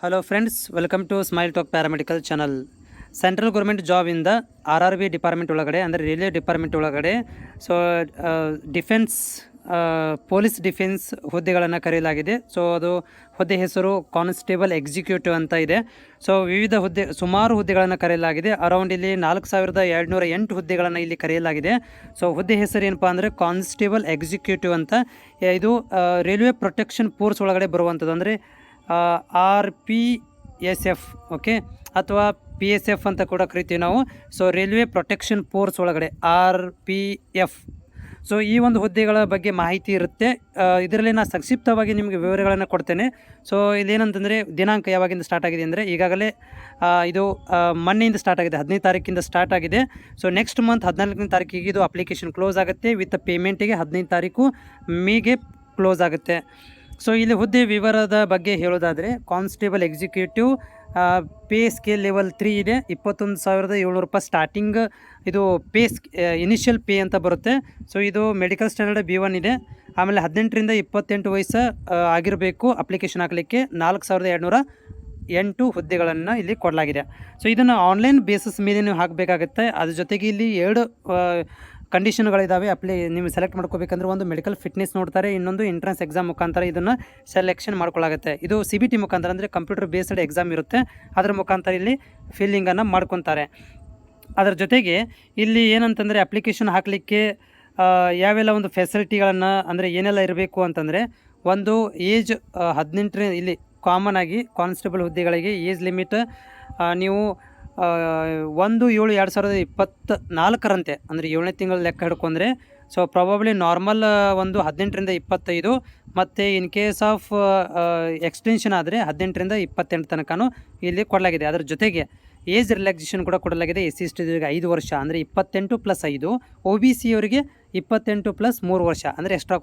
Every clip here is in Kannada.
Hello friends, welcome to smile talk paramedical channel. Central government ಜಾಬಿಂದ RRB ಡಿಪಾರ್ಟ್ಮೆಂಟ್ ಒಳಗಡೆ ಅಂದರೆ ರೈಲ್ವೆ ಡಿಪಾರ್ಟ್ಮೆಂಟ್ ಒಳಗಡೆ ಸೊ ಡಿಫೆನ್ಸ್ ಪೊಲೀಸ್ ಡಿಫೆನ್ಸ್ ಹುದ್ದೆಗಳನ್ನು ಕರೆಯಲಾಗಿದೆ. ಸೊ ಅದು ಹುದ್ದೆ ಹೆಸರು ಕಾನ್ಸ್ಟೇಬಲ್ ಎಕ್ಸಿಕ್ಯೂಟಿವ್ ಅಂತ ಇದೆ. ಸೊ ವಿವಿಧ ಸುಮಾರು ಹುದ್ದೆಗಳನ್ನು ಕರೆಯಲಾಗಿದೆ. ಅರೌಂಡ್ ಇಲ್ಲಿ 4208 ಹುದ್ದೆಗಳನ್ನು ಇಲ್ಲಿ ಕರೆಯಲಾಗಿದೆ. ಸೊ ಹುದ್ದೆ ಹೆಸರು ಏನಪ್ಪ ಅಂದರೆ ಕಾನ್ಸ್ಟೇಬಲ್ ಎಕ್ಸಿಕ್ಯೂಟಿವ್ ಅಂತ. ಇದು ರೈಲ್ವೆ ಪ್ರೊಟೆಕ್ಷನ್ ಫೋರ್ಸ್ ಒಳಗಡೆ ಬರುವಂಥದ್ದು, ಅಂದರೆ RPSF ಓಕೆ, ಅಥವಾ PSF ಅಂತ ಕೂಡ ಕರಿತೀವಿ ನಾವು. ಸೊ ರೈಲ್ವೆ ಪ್ರೊಟೆಕ್ಷನ್ ಫೋರ್ಸ್ ಒಳಗಡೆ RPF. ಸೊ ಈ ಒಂದು ಹುದ್ದೆಗಳ ಬಗ್ಗೆ ಮಾಹಿತಿ ಇರುತ್ತೆ. ಇದರಲ್ಲಿ ನಾನು ಸಂಕ್ಷಿಪ್ತವಾಗಿ ನಿಮಗೆ ವಿವರಗಳನ್ನು ಕೊಡ್ತೇನೆ. ಸೊ ಇದೇನಂತಂದರೆ ದಿನಾಂಕ ಯಾವಾಗಿಂದ ಸ್ಟಾರ್ಟ್ ಆಗಿದೆ ಅಂದರೆ ಈಗಾಗಲೇ ಇದು ಮೊನ್ನೆಯಿಂದ ಸ್ಟಾರ್ಟ್ ಆಗಿದೆ, 15ನೇ ತಾರೀಕಿಂದ ಸ್ಟಾರ್ಟ್ ಆಗಿದೆ. ಸೊ ನೆಕ್ಸ್ಟ್ ಮಂತ್ 14ನೇ ತಾರೀಕಿಗೆ ಇದು ಅಪ್ಲಿಕೇಶನ್ ಕ್ಲೋಸ್ ಆಗುತ್ತೆ. ವಿತ್ ಪೇಮೆಂಟಿಗೆ 15ನೇ ತಾರೀಕು ಮೇಗೆ ಕ್ಲೋಸ್ ಆಗುತ್ತೆ. ಸೊ ಇಲ್ಲಿ ಹುದ್ದೆ ವಿವರದ ಬಗ್ಗೆ ಹೇಳೋದಾದರೆ constable executive pay scale level 3 ಇದೆ. 21,700 ರೂಪಾಯಿ ಸ್ಟಾರ್ಟಿಂಗ್ ಇದು ಇನಿಷಿಯಲ್ ಪೇ ಅಂತ ಬರುತ್ತೆ. ಸೊ ಇದು ಮೆಡಿಕಲ್ ಸ್ಟ್ಯಾಂಡರ್ಡ್ B1 ಇದೆ. ಆಮೇಲೆ 18ರಿಂದ 28 ವಯಸ್ಸು ಆಗಿರಬೇಕು ಅಪ್ಲಿಕೇಶನ್ ಹಾಕಲಿಕ್ಕೆ. 4,208 ಹುದ್ದೆಗಳನ್ನು ಇಲ್ಲಿ ಕೊಡಲಾಗಿದೆ. ಸೊ ಇದನ್ನು ಆನ್ಲೈನ್ ಬೇಸಿಸ್ ಮೇಲೆ ನೀವು ಹಾಕಬೇಕಾಗುತ್ತೆ. ಅದ್ರ ಜೊತೆಗೆ ಇಲ್ಲಿ 2 ಕಂಡೀಷನ್ಗಳಿದ್ದಾವೆ. ನೀವು ಸೆಲೆಕ್ಟ್ ಮಾಡ್ಕೋಬೇಕಂದ್ರೆ ಒಂದು ಮೆಡಿಕಲ್ ಫಿಟ್ನೆಸ್ ನೋಡ್ತಾರೆ, ಇನ್ನೊಂದು ಎಂಟ್ರೆನ್ಸ್ ಎಕ್ಸಾಮ್ ಮುಖಾಂತರ ಇದನ್ನು ಸೆಲೆಕ್ಷನ್ ಮಾಡ್ಕೊಳ್ಳಾಗುತ್ತೆ. ಇದು CBT ಮುಖಾಂತರ ಅಂದರೆ ಕಂಪ್ಯೂಟರ್ ಬೇಸ್ಡ್ ಎಕ್ಸಾಮ್ ಇರುತ್ತೆ, ಅದರ ಮುಖಾಂತರ ಇಲ್ಲಿ ಫಿಲ್ಲಿಂಗನ್ನು ಮಾಡ್ಕೊತಾರೆ. ಅದರ ಜೊತೆಗೆ ಇಲ್ಲಿ ಏನಂತಂದರೆ ಅಪ್ಲಿಕೇಶನ್ ಹಾಕಲಿಕ್ಕೆ ಯಾವೆಲ್ಲ ಒಂದು ಫೆಸಿಲಿಟಿಗಳನ್ನು ಅಂದರೆ ಏನೆಲ್ಲ ಇರಬೇಕು ಅಂತಂದರೆ, ಒಂದು ಏಜ್ 18 ಇಲ್ಲಿ ಕಾಮನ್ ಆಗಿ ಕಾನ್ಸ್ಟೇಬಲ್ ಹುದ್ದೆಗಳಿಗೆ ಏಜ್ ಲಿಮಿಟ್ ನೀವು 1/7/2024 ಅಂದರೆ 7ನೇ ತಿಂಗಳ ಲೆಕ್ಕ ಹಿಡ್ಕೊಂಡ್ರೆ ಸೊ ಪ್ರಾಬಬ್ಲಿ ನಾರ್ಮಲ್ ಒಂದು 18ರಿಂದ 25, ಮತ್ತು ಇನ್ ಕೇಸ್ ಆಫ್ ಎಕ್ಸ್ಟೆನ್ಷನ್ ಆದರೆ 18ರಿಂದ 28 ತನಕನೂ ಇಲ್ಲಿ ಕೊಡಲಾಗಿದೆ. ಅದರ ಜೊತೆಗೆ ಏಜ್ ರಿಲ್ಯಾಕ್ಸೇಷನ್ ಕೂಡ ಕೊಡಲಾಗಿದೆ. SC/ST 5 ವರ್ಷ ಅಂದರೆ 28 + 5, OBC ಅವರಿಗೆ 28 + 3 ವರ್ಷ ಅಂದರೆ ಎಕ್ಸ್ಟ್ರಾ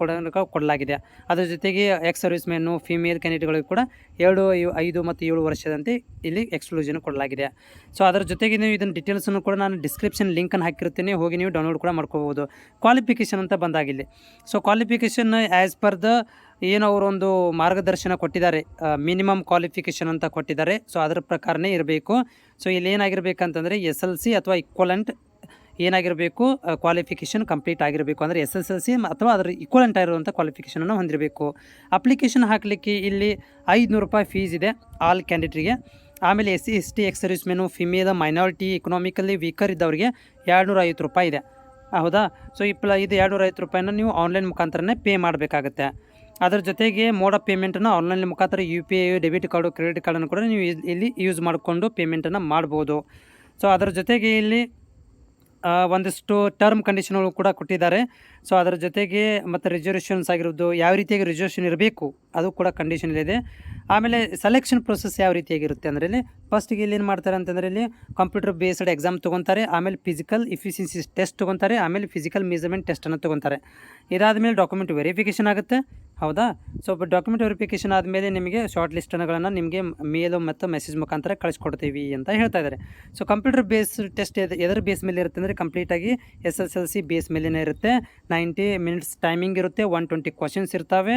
ಕೊಡಲಾಗಿದೆ. ಅದರ ಜೊತೆಗೆ ಎಕ್ಸ್ ಸರ್ವಿಸ್ ಮೆನ್ನು ಫಿಮೇಲ್ ಕ್ಯಾಂಡಿಡೇಟ್ಗಳಿಗೆ ಕೂಡ 2, 5 ಮತ್ತು 7 ವರ್ಷದಂತೆ ಇಲ್ಲಿ ಎಕ್ಸ್ಕ್ಲೂಷನ್ ಕೊಡಲಾಗಿದೆ. ಸೊ ಅದರ ಜೊತೆಗೆ ನೀವು ಇದನ್ನು ಡೀಟೇಲ್ಸನ್ನು ಕೂಡ ನಾನು ಡಿಸ್ಕ್ರಿಪ್ಷನ್ ಲಿಂಕನ್ನು ಹಾಕಿರ್ತೀನಿ, ಹೋಗಿ ನೀವು ಡೌನ್ಲೋಡ್ ಕೂಡ ಮಾಡ್ಕೋಬೋದು. ಕ್ವಾಲಿಫಿಕೇಷನ್ ಅಂತ ಬಂದಾಗಿಲ್ಲಿ so qualification as per the ಏನು ಅವರೊಂದು ಮಾರ್ಗದರ್ಶನ ಕೊಟ್ಟಿದ್ದಾರೆ, ಮಿನಿಮಮ್ ಕ್ವಾಲಿಫಿಕೇಷನ್ ಅಂತ ಕೊಟ್ಟಿದ್ದಾರೆ. ಸೊ ಅದರ ಪ್ರಕಾರನೇ ಇರಬೇಕು. ಸೊ ಇಲ್ಲಿ ಏನಾಗಿರ್ಬೇಕಂತಂದರೆ SLC ಅಥವಾ ಇಕ್ವಲೆಂಟ್ ಏನಾಗಿರಬೇಕು, ಕ್ವಾಲಿಫಿಕೇಷನ್ ಕಂಪ್ಲೀಟ್ ಆಗಿರಬೇಕು. ಅಂದರೆ SSLC ಅಥವಾ ಅದರ ಇಕ್ವಲೆಂಟ್ ಆಗಿರುವಂಥ ಕ್ವಾಲಿಫಿಕೇಷನನ್ನು ಹೊಂದಿರಬೇಕು. ಅಪ್ಲಿಕೇಶನ್ ಹಾಕಲಿಕ್ಕೆ ಇಲ್ಲಿ 500 ರೂಪಾಯಿ ಫೀಸ್ ಇದೆ ಆಲ್ ಕ್ಯಾಂಡಿಡೇಟ್ಗೆ. ಆಮೇಲೆ SC/ST ex service menu female minority economically weaker ಇದ್ದವರಿಗೆ 250 ರೂಪಾಯಿ ಇದೆ. ಹೌದಾ? ಸೊ ಇದು 250 ರೂಪಾಯಿನ ನೀವು ಆನ್ಲೈನ್ ಮುಖಾಂತರನೇ ಪೇ ಮಾಡಬೇಕಾಗತ್ತೆ. ಅದರ ಜೊತೆಗೆ ಮೋಡ್ ಆಫ್ ಪೇಮೆಂಟನ್ನು ಆನ್ಲೈನ್ ಮುಖಾಂತರ UPI, ಡೆಬಿಟ್ ಕಾರ್ಡು, ಕ್ರೆಡಿಟ್ ಕಾರ್ಡನ್ನು ಕೂಡ ನೀವು ಇಲ್ಲಿ ಯೂಸ್ ಮಾಡಿಕೊಂಡು ಪೇಮೆಂಟನ್ನು ಮಾಡ್ಬೋದು. ಸೊ ಅದರ ಜೊತೆಗೆ ಇಲ್ಲಿ ಒಂದಿಷ್ಟು ಟರ್ಮ್ ಕಂಡೀಷನ್ಗಳು ಕೂಡ ಕೊಟ್ಟಿದ್ದಾರೆ. ಸೊ ಅದರ ಜೊತೆಗೆ ಮತ್ತು ರಿಸರ್ವೇಷನ್ಸ್ ಆಗಿರೋದು ಯಾವ ರೀತಿಯಾಗಿ ರಿಸರ್ವೇಷನ್ ಇರಬೇಕು ಅದು ಕೂಡ ಕಂಡೀಷನ್ ಇದೆ. ಆಮೇಲೆ ಸೆಲೆಕ್ಷನ್ ಪ್ರೊಸೆಸ್ ಯಾವ ರೀತಿಯಾಗಿರುತ್ತೆ ಅಂದರೆ ಇಲ್ಲಿ ಫಸ್ಟಿಗೆ ಇಲ್ಲಿ ಏನು ಮಾಡ್ತಾರೆ ಅಂತಂದರೆ ಇಲ್ಲಿ ಕಂಪ್ಯೂಟರ್ ಬೇಸ್ಡ್ ಎಕ್ಸಾಮ್ ತೊಗೊತಾರೆ, ಆಮೇಲೆ ಫಿಸಿಕಲ್ ಇಫಿಷಿಯನ್ಸಿ ಟೆಸ್ಟ್ ತೊಗೊತಾರೆ, ಆಮೇಲೆ ಫಿಸಿಕಲ್ ಮೆಜರ್ಮೆಂಟ್ ಟೆಸ್ಟನ್ನು ತೊಗೊತಾರೆ. ಇದಾದಮೇಲೆ ಡಾಕ್ಯುಮೆಂಟ್ ವೆರಿಫಿಕೇಷನ್ ಆಗುತ್ತೆ. ಹೌದಾ? ಸೊ ಡಾಕ್ಯುಮೆಂಟ್ ವೆರಿಫಿಕೇಷನ್ ಆದಮೇಲೆ ನಿಮಗೆ ಶಾರ್ಟ್ ಲಿಸ್ಟ್ಗಳನ್ನು ನಿಮಗೆ ಮೇಲು ಮತ್ತು ಮೆಸೇಜ್ ಮುಖಾಂತರ ಕಳಿಸ್ಕೊಡ್ತೀವಿ ಅಂತ ಹೇಳ್ತಾ ಇದ್ದಾರೆ. ಸೊ ಕಂಪ್ಯೂಟರ್ ಬೇಸ್ಡ್ ಟೆಸ್ಟ್ ಎದರ ಬೇಸ್ ಮೇಲೆ ಇರುತ್ತೆ ಅಂದರೆ ಕಂಪ್ಲೀಟಾಗಿ SSLC ಬೇಸ್ ಮೇಲೇ ಇರುತ್ತೆ. 90 ಮಿನಿಟ್ಸ್ ಟೈಮಿಂಗ್ ಇರುತ್ತೆ. 120 ಕ್ವಶನ್ಸ್ ಇರ್ತವೆ.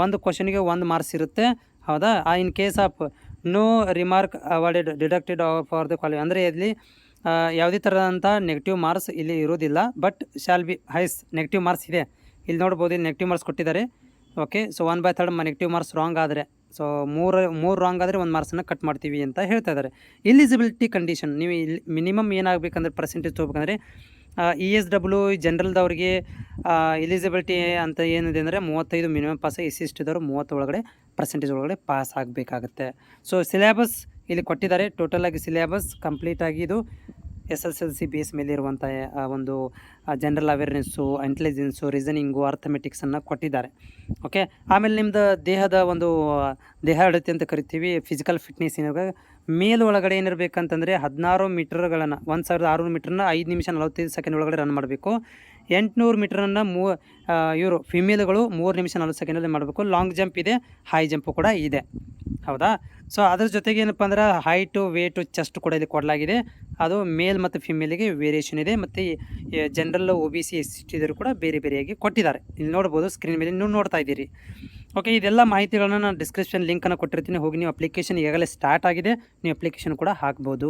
ಒಂದು ಕ್ವಶನ್ಗೆ 1 ಮಾರ್ಕ್ಸ್ ಇರುತ್ತೆ. ಹೌದಾ? In case of no remark awarded deducted for the quality ಅಂದರೆ ಇಲ್ಲಿ ಯಾವುದೇ ಥರದಂಥ ನೆಗೆಟಿವ್ ಮಾರ್ಕ್ಸ್ ಇಲ್ಲಿ ಇರೋದಿಲ್ಲ. ಬಟ್ ಶಾಲ್ ಬಿ ಹೈಸ್ ನೆಗೆಟಿವ್ ಮಾರ್ಕ್ಸ್ ಇದೆ. ಇಲ್ಲಿ ನೋಡ್ಬೋದು, ಇಲ್ಲಿ ನೆಗೆಟಿವ್ ಮಾರ್ಕ್ಸ್ ಕೊಟ್ಟಿದ್ದಾರೆ. Okay, so 1/3 negative marks wrong ಆದರೆ, ಸೊ ಮೂರು ರಾಂಗ್ ಆದರೆ 1 ಮಾರ್ಕ್ಸನ್ನು ಕಟ್ ಮಾಡ್ತೀವಿ ಅಂತ ಹೇಳ್ತಾ ಇದ್ದಾರೆ. ಎಲಿಜಿಬಿಲಿಟಿ ಕಂಡೀಷನ್ ನೀವು ಇಲ್ಲಿ ಮಿನಿಮಮ್ ಏನಾಗಬೇಕಂದ್ರೆ ಪರ್ಸೆಂಟೇಜ್ ತೊಗೋಬೇಕಂದ್ರೆ ESW ಜನರಲ್ದವ್ರಿಗೆ ಎಲಿಜಿಬಿಲಿಟಿ ಅಂತ ಏನಿದೆ ಅಂದರೆ 35 ಮಿನಿಮಮ್ ಪಾಸ್, SC/ST ದವರು 30 ಒಳಗಡೆ ಪರ್ಸೆಂಟೇಜ್ ಒಳಗಡೆ ಪಾಸ್ ಆಗಬೇಕಾಗತ್ತೆ. ಸೊ ಸಿಲೆಬಸ್ ಇಲ್ಲಿ ಕೊಟ್ಟಿದ್ದಾರೆ. ಟೋಟಲಾಗಿ ಸಿಲೆಬಸ್ ಕಂಪ್ಲೀಟಾಗಿ ಇದು SSLC ಬೇಸ್ ಮೇಲೆ ಇರುವಂಥ ಒಂದು ಜನರಲ್ ಅವೇರ್ನೆಸ್ಸು, ಇಂಟೆಲಿಜೆನ್ಸು, ರೀಸನಿಂಗು, ಅರ್ಥಮೆಟಿಕ್ಸನ್ನು ಕೊಟ್ಟಿದ್ದಾರೆ. ಓಕೆ, ಆಮೇಲೆ ನಿಮ್ಮದು ದೇಹದ ಒಂದು ದೇಹ ಅಳತೆ ಅಂತ ಕರಿತೀವಿ, ಫಿಸಿಕಲ್ ಫಿಟ್ನೆಸ್ ಏನಾಗ ಮೇಲೊಳಗಡೆ ಏನಿರಬೇಕಂತಂದರೆ 16 ಮೀಟರ್ಗಳನ್ನು 1600 ಮೀಟ್ರನ್ನ 5 ನಿಮಿಷ 45 ಸೆಕೆಂಡ್ ಒಳಗಡೆ ರನ್ ಮಾಡಬೇಕು. 800 ಮೀಟ್ರನ್ನು ಇವರು ಫಿಮೇಲ್ಗಳು 3 ನಿಮಿಷ 40 ಸೆಕೆಂಡಲ್ಲಿ ಮಾಡಬೇಕು. ಲಾಂಗ್ ಜಂಪ್ ಇದೆ, ಹೈ ಜಂಪು ಕೂಡ ಇದೆ. ಹೌದಾ? ಸೊ ಅದ್ರ ಜೊತೆಗೆ ಏನಪ್ಪ ಅಂದ್ರೆ ಹೈಟು, ವೇಟು, ಚೆಸ್ಟ್ ಕೂಡ ಇಲ್ಲಿ ಕೊಡಲಾಗಿದೆ. ಅದು ಮೇಲ್ ಮತ್ತು ಫಿಮೇಲಿಗೆ ವೇರಿಯೇಷನ್ ಇದೆ. ಮತ್ತು ಜನರಲ್, OBC, SC/ST ಕೂಡ ಬೇರೆ ಬೇರೆಯಾಗಿ ಕೊಟ್ಟಿದ್ದಾರೆ. ಇಲ್ಲಿ ನೋಡ್ಬೋದು, ಸ್ಕ್ರೀನ್ ಮೇಲೆ ನೀವು ನೋಡ್ತಾ ಇದ್ದೀರಿ. ಓಕೆ, ಇದೆಲ್ಲ ಮಾಹಿತಿಗಳನ್ನ ನಾನು ಡಿಸ್ಕ್ರಿಪ್ಷನ್ ಲಿಂಕನ್ನು ಕೊಟ್ಟಿರ್ತೀನಿ, ಹೋಗಿ ನೀವು ಅಪ್ಲಿಕೇಶನ್ ಈಗಾಗಲೇ ಸ್ಟಾರ್ಟ್ ಆಗಿದೆ, ನೀವು ಅಪ್ಲಿಕೇಶನ್ ಕೂಡ ಹಾಕ್ಬೋದು.